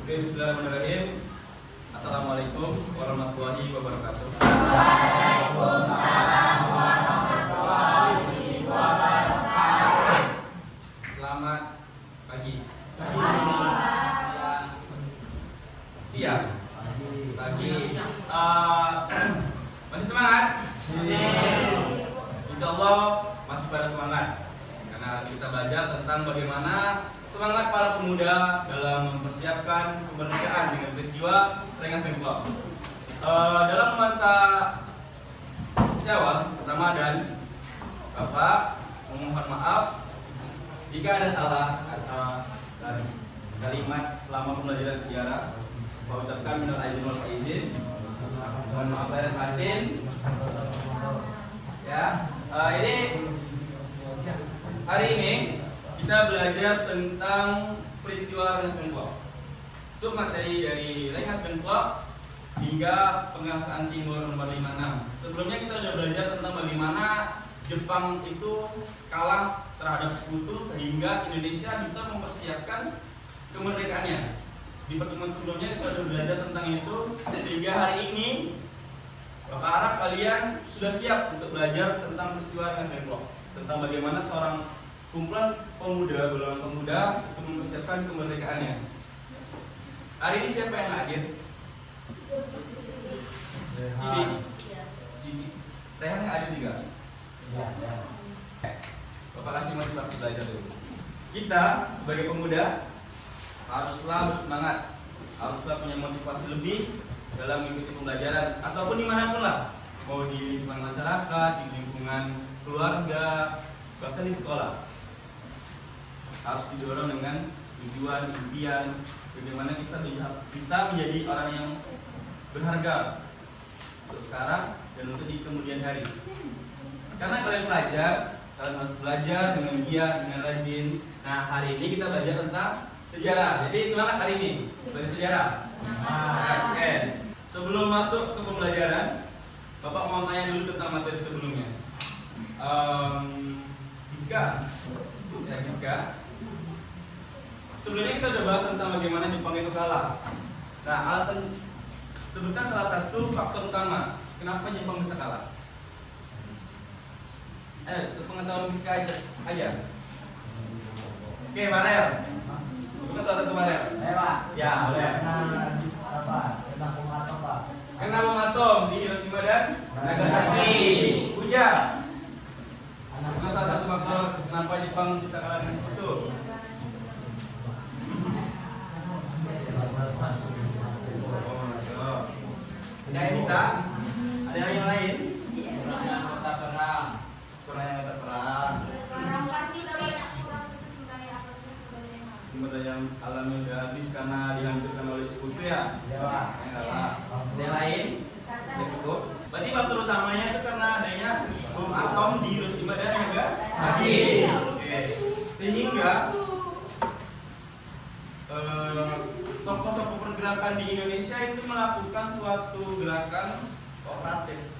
Oke, bismillahirrahmanirrahim. Assalamualaikum warahmatullahi wabarakatuh. Selamat pagi. Siang. Pagi. Masih semangat? Insya Allah masih pada semangat. Karena kita belajar tentang bagaimana semangat para pemuda dalam mempersiapkan kemerdekaan dengan peristiwa Rengas Dengklok. Dalam masa Syawal, Ramadan, Bapak memohon maaf jika ada salah kata dan kalimat selama pembelajaran sejarah. Bapak ucapkan minal aidin wal faizin. Mohon maaf lahir dan batin. Ya, ini hari ini kita belajar tentang peristiwa Rengas Dengklok. Submateri dari Rengas Dengklok hingga penguasaan Timur nomor 56. Sebelumnya kita sudah belajar tentang bagaimana Jepang itu kalah terhadap sekutu sehingga Indonesia bisa mempersiapkan kemerdekaannya. Di pertemuan sebelumnya kita sudah belajar tentang itu, sehingga hari ini Bapak harap kalian sudah siap untuk belajar tentang peristiwa Rengas Dengklok, tentang bagaimana seorang kumpulan pemuda, golongan pemuda untuk mempersiapkan kemerdekaannya. Hari ini siapa yang hadir? Sidi. Rehan yang hadir juga? Bapak kasih motivasi belajar dulu. Kita sebagai pemuda haruslah bersemangat, haruslah punya motivasi lebih dalam mengikuti pembelajaran ataupun dimanapun lah, mau di lingkungan masyarakat, di lingkungan keluarga, bahkan di sekolah. Harus didorong dengan tujuan, impian, bagaimana kita bisa menjadi orang yang berharga untuk sekarang dan untuk di kemudian hari. Karena kalian harus belajar dengan giat, dengan rajin. Nah, hari ini kita belajar tentang sejarah. Jadi semangat hari ini belajar sejarah. Oke. Sebelum masuk ke pembelajaran, Bapak mau tanya dulu tentang materi sebelumnya. Giska. Sebelumnya kita sudah bahas tentang bagaimana Jepang itu kalah. Nah, sebutkan salah satu faktor utama kenapa Jepang bisa kalah. Sepengetahuan Giska aja. Oke, Marel. Sebutkan salah satu Marel. Ya, boleh. Kena bom atom di Hiroshima dan Nagasaki. Uja. Sebutkan salah satu faktor kenapa Jepang bisa kalah dengan sekutu. Ada yang bisa? Ada yang lain? Kurangnya kota perang. Sumber daya alam yang sudah habis karena dihancurkan oleh sekutu ya? Iya. Ada yang lain? Berarti faktor utamanya itu karena adanya bom atom di Hiroshima dan Nagasaki. Oke. Sehingga tokoh-tokoh pergerakan di Indonesia itu melakukan suatu gerakan kooperatif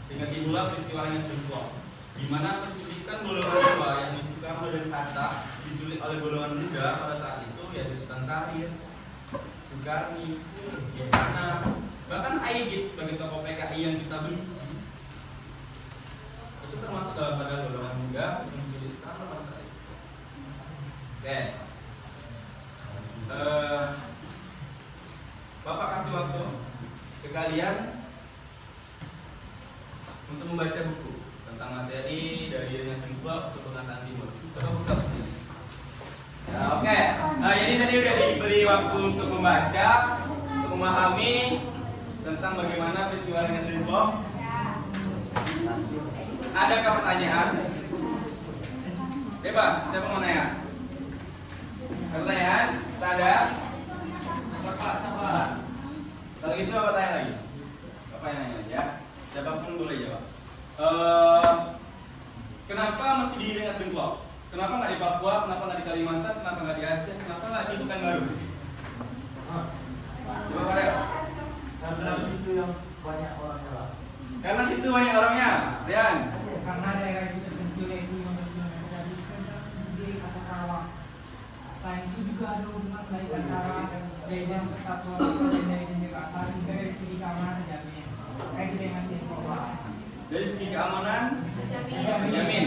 sehingga timbullah peristiwa Rengas Dengklok, di mana penculikan golongan tua yang Soekarno dan Hatta diculik oleh golongan muda pada saat itu, yaitu Sultan Syahrir, Sukarni, Gimana, bahkan Aidit sebagai tokoh PKI yang kita benci itu termasuk dalam pada golongan muda yang menjadi Soekarno pada saat itu. Oke. Bapak kasih waktu ke kalian untuk membaca buku tentang materi dari Rengas Dengklok ke Penguasaan Timur. Coba buka bukunya. Ya, oke. Nah, ini tadi udah diberi waktu untuk membaca, untuk memahami tentang bagaimana peristiwa Rengas Dengklok. Adakah pertanyaan? Bebas, siapa mau nanya? Pertanyaan? Tak ada? Sabar. Kalau gitu apa tanya lagi? Bapak yang nanya ya. Siapapun boleh jawab. Kenapa mesti di Rengas Dengklok? Kenapa nggak di Papua? Kenapa nggak di Kalimantan? Kenapa nggak di Aceh? Kenapa nggak di Pekanbaru? Coba Karel. Karena situ yang banyak orangnya lah. Karena situ banyak orangnya, Rian. Karena daerah itu terpencil itu 15 km dari kata Karawang. Selain itu juga ada hubungan baik antara yang tetap dari Jakarta juga dari segi keamanan terjamin. Kayak gitu yang ngasih info. Dari segi keamanan terjamin.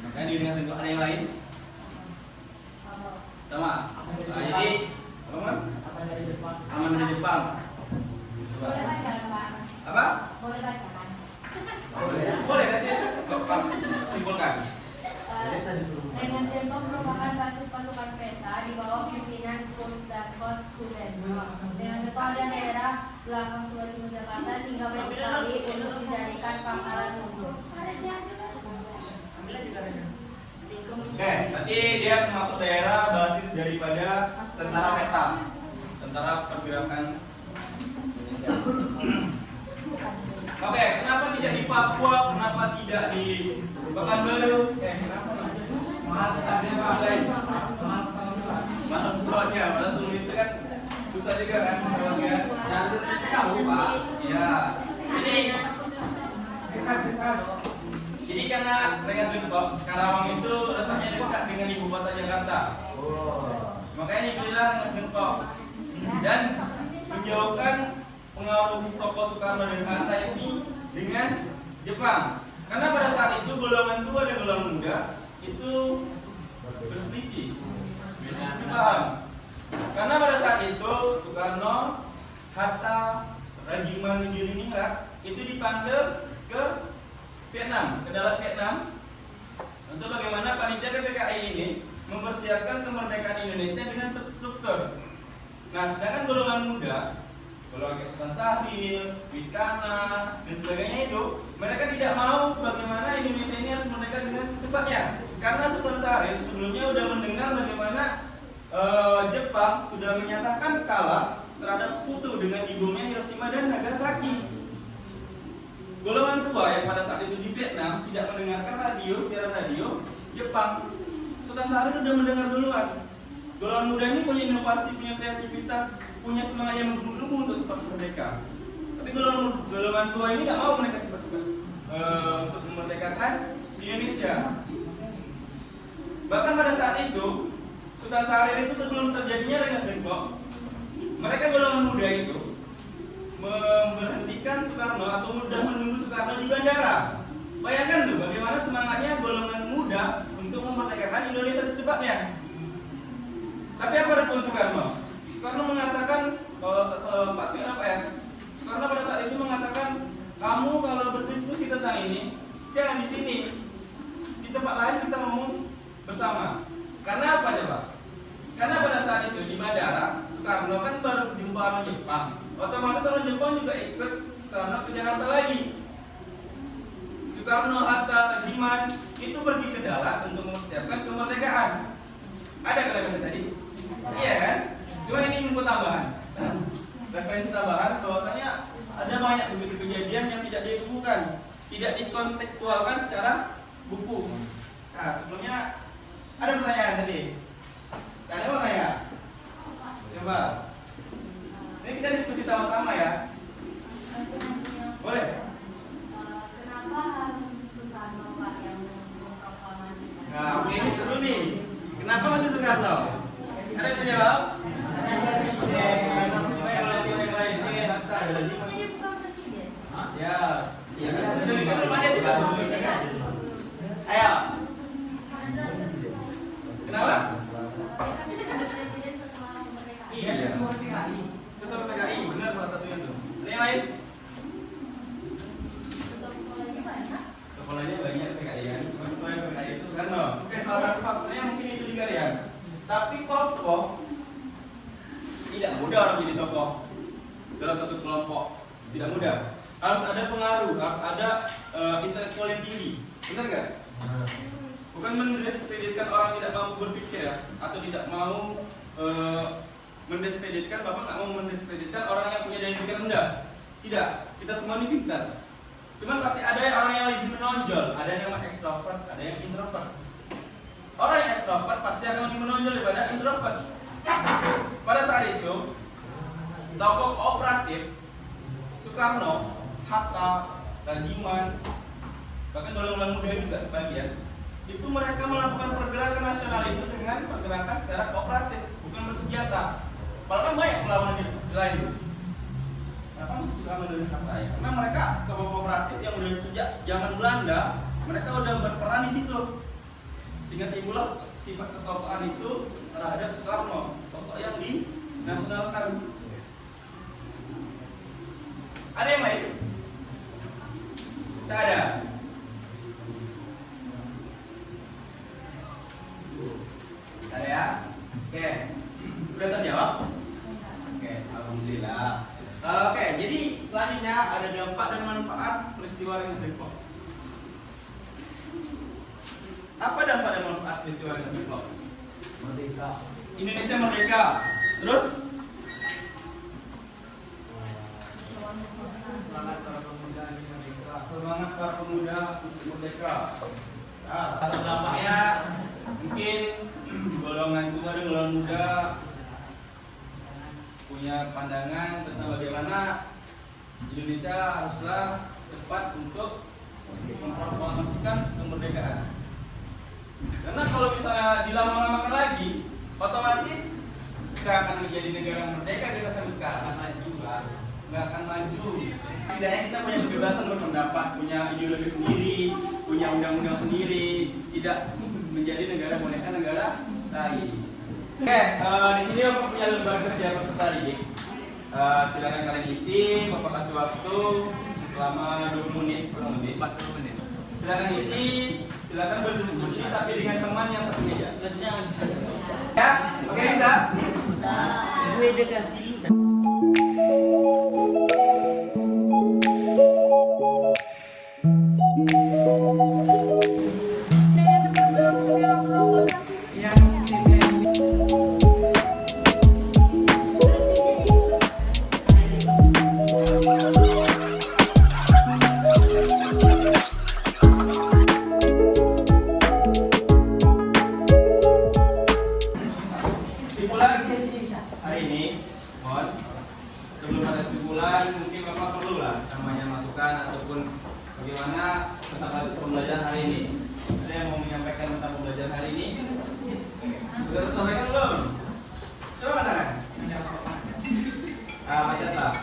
Makanya diri dengan ada yang lain sama. Nah, jadi aman? Apa dari Jepang? Aman dari Jepang. Boleh bacakan, Pak. Apa? Boleh bacakan. Boleh nanti Bapak simpulkan. Rengas Dengklok merupakan basis pasukan peta di bawah pimpinan Kos dan Kos Gubernur. Rengas Dengklok adalah daerah belakang Sungai Timur Jakarta sehingga baik sekali untuk dijadikan pangkalan umum. Oke, berarti dia termasuk daerah basis daripada tentara peta, tentara pergerakan Indonesia. Oke, kenapa tidak di Papua? Kenapa tidak di Pekanbaru? Kenapa? Ada sisi lain. Mahal pesawatnya, padahal sebelum itu kan susah juga kan pesawatnya. Nanti tahu Pak. Iya. Jadi karena Rengas Dengklok, Karawang itu letaknya dekat dengan ibu kota Jakarta. Makanya dipilihlah Rengas Dengklok dan menjauhkan pengaruh tokoh Soekarno dan Hatta ini dengan Jepang. Karena pada saat itu golongan tua dan golongan muda itu berselisih paham. Karena pada saat itu Soekarno, Hatta, Rajiman Ningrat itu dipanggil ke Vietnam, ke dalam Vietnam untuk bagaimana panitia PPKI ini mempersiapkan kemerdekaan Indonesia dengan terstruktur. Nah, sedangkan golongan muda, golongan Sultan Syahrir, Witana, dan sebagainya itu, mereka tidak mau bagaimana Indonesia ini harus merdeka dengan secepatnya. Karena Sultan Syahrir sebelumnya sudah mendengar bagaimana Jepang sudah menyatakan kalah terhadap sekutu dengan ibunya Hiroshima dan Nagasaki. Golongan tua yang pada saat itu di Vietnam tidak mendengarkan radio, siaran radio Jepang. Sultan Syahrir sudah mendengar duluan. Golongan muda ini punya inovasi, punya kreativitas, punya semangat yang menggebu-gebu untuk cepat merdeka. Tapi golongan tua ini nggak mau mereka cepat-cepat untuk memerdekakan Indonesia. Bahkan pada saat itu Sultan Syahrir itu sebelum terjadinya Rengas Dengklok, mereka golongan muda itu memberhentikan Soekarno atau mudah menunggu Soekarno di bandara. Bayangkan tuh bagaimana semangatnya golongan muda untuk memerdekakan Indonesia secepatnya. Tapi apa respon Soekarno? Soekarno mengatakan, kalau tak salah pasti apa ya? Soekarno pada saat itu mengatakan, kamu kalau berdiskusi tentang ini jangan di sini, di tempat lain kita ngomong bersama. Karena apa coba? Karena pada saat itu di bandara Soekarno kan baru jumpa sama Jepang. Otomatis orang Jepang juga ikut Soekarno ke Jakarta lagi. Soekarno, Hatta, Rajiman itu pergi ke darat untuk mempersiapkan kemerdekaan. Ada kalimat tadi? Iya kan? Cuma ini info tambahan. Referensi tambahan bahwasanya ada banyak begitu kejadian yang tidak dibukukan, tidak dikontekstualkan secara buku. Nah, sebelumnya ada pertanyaan tadi. Ada mau tanya? Coba. Ini kita diskusi sama-sama ya. Boleh? Kenapa harus Soekarno Pak yang memproklamasikan? Nah, oke, ini seru nih. Kenapa masih Soekarno? Ada yang jawab? Yang lain. Jadi bukan presiden. Ya. Iya kan? Belum ada juga. Ayo. Kenapa? Presiden setelah kemerdekaan. Iya. Betul PKI, benar salah satunya tuh. Ada yang lain? Sekolahnya banyak. Sekolahnya banyak PKI kan. Contoh yang PKI itu Soekarno. Oke, salah satu faktornya mungkin itu juga ya. Tapi tokoh tidak mudah orang jadi tokoh dalam satu kelompok. Tidak mudah. Harus ada pengaruh, harus ada intelektual yang tinggi. Benar nggak? Bukan mendiskreditkan orang tidak mampu berpikir ya, atau tidak mau mendiskreditkan, Bapak nggak mau mendiskreditkan orang yang punya daya pikir rendah. Tidak, kita semua ini pintar. Cuman pasti ada orang yang lebih menonjol, ada yang ekstrovert, ada yang introvert. Orang yang ekstrovert pasti akan lebih menonjol daripada introvert. Pada saat itu, tokoh kooperatif Soekarno, Hatta, Rajiman, bahkan golongan muda juga sebagian, itu mereka melakukan pergerakan nasional itu dengan pergerakan secara kooperatif, bukan bersenjata. Padahal kan banyak perlawanan di lain. Kenapa masih suka mendirikan partai? Karena mereka kooperatif yang udah sejak zaman Belanda, mereka udah berperan di situ. Sehingga timbullah sifat ketokohan itu terhadap Soekarno, sosok yang dinasionalkan. Ada yang lain? Tak ada. Tak ada ya? Oke. Udah terjawab? Oke, alhamdulillah. Oke, jadi selanjutnya ada dampak dan manfaat peristiwa Rengas Dengklok. Apa dampak dan manfaat peristiwa Rengas Dengklok? Merdeka. Indonesia merdeka. Terus? Semangat para pemuda ini merdeka. Semangat para pemuda untuk merdeka. Nah, dampaknya mungkin golongan tua dan golongan muda punya pandangan tentang bagaimana Indonesia haruslah cepat untuk memproklamasikan kemerdekaan. Karena kalau misalnya dilama-lamakan lagi, otomatis nggak akan menjadi negara merdeka kita sampai sekarang. Nggak akan maju. Setidaknya kita punya kebebasan berpendapat, punya ideologi sendiri, punya undang-undang sendiri, tidak menjadi negara boneka negara lain. Oke, di sini Bapak punya lembar kerja peserta didik. Silakan kalian isi, Bapak kasih waktu selama 20 menit, kurang lebih 40 menit. Silakan isi, silakan berdiskusi tapi dengan teman yang satu meja. Ya, oke bisa? Bisa. Gue udah kasih. Hari ini, mohon sebelum ada kesimpulan, mungkin Bapak perlu lah namanya masukan ataupun bagaimana tentang pembelajaran hari ini. Ada yang mau menyampaikan tentang pembelajaran hari ini? Sudah tersampaikan belum? Coba katakan. Baca sah.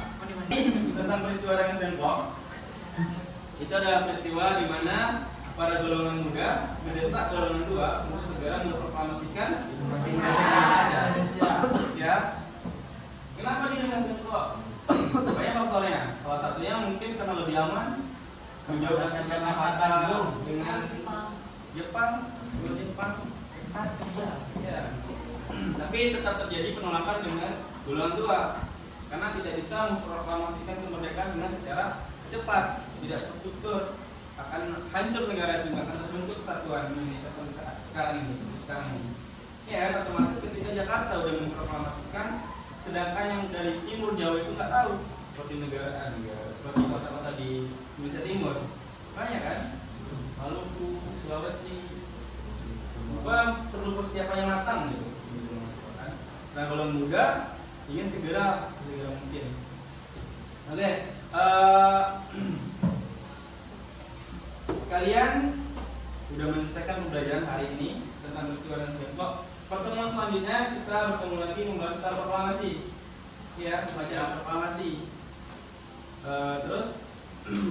Tentang peristiwa Rengas Dengklok. Itu adalah peristiwa di mana para golongan muda mendesak golongan tua untuk segera memproklamasikan Indonesia. Ya. Kenapa di Rengas Dengklok? Banyak faktornya. Salah satunya mungkin karena lebih aman, menjauh dari Jakarta dengan Jepang. Ya. Tapi tetap terjadi penolakan dengan golongan tua karena tidak bisa memproklamasikan kemerdekaan dengan secara cepat, tidak terstruktur, akan hancur negara itu, akan terbentuk kesatuan Indonesia sampai sekarang ini. Ya, otomatis ketika Jakarta udah memproklamasikan, sedangkan yang dari timur Jawa itu nggak tahu, seperti negara seperti kota-kota di Indonesia Timur, banyak kan, Maluku, Sulawesi, perlu persiapan yang matang gitu. Nah, golongan muda ingin segera mungkin. Oke, kalian sudah menyelesaikan pembelajaran hari ini tentang peristiwa Rengas Dengklok. Pertemuan selanjutnya kita bertemu lagi membahas tentang proklamasi. Ya, pembacaan proklamasi. Terus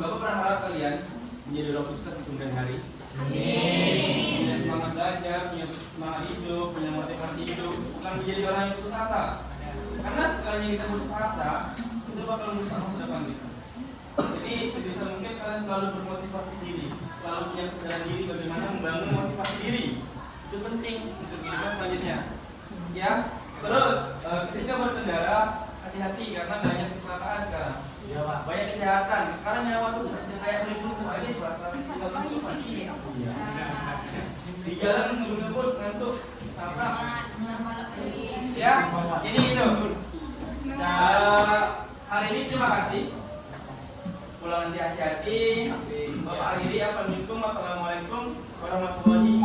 Bapak berharap kalian menjadi orang sukses di kemudian hari. Punya semangat belajar, punya semangat hidup, punya motivasi hidup, bukan menjadi orang yang putus asa. Karena sekalinya kita putus asa, itu bakal merusak masa depan kita. Jadi sebisa mungkin kalian selalu bermotivasi diri, selalu punya kesadaran diri bagaimana membangun motivasi diri. Itu penting untuk kehidupan selanjutnya. Ya, terus ketika berkendara hati-hati karena banyak kecelakaan sekarang. Iya, Pak. Banyak kejahatan. Sekarang nyawa tuh kayak meliput aja berasa tinggal masuk mati. Di jalan ngebut ngantuk, tabrak. Ya, jadi itu. Hari ini terima kasih. Pulang nanti hati-hati. Bapak akhiri, assalamualaikum warahmatullahi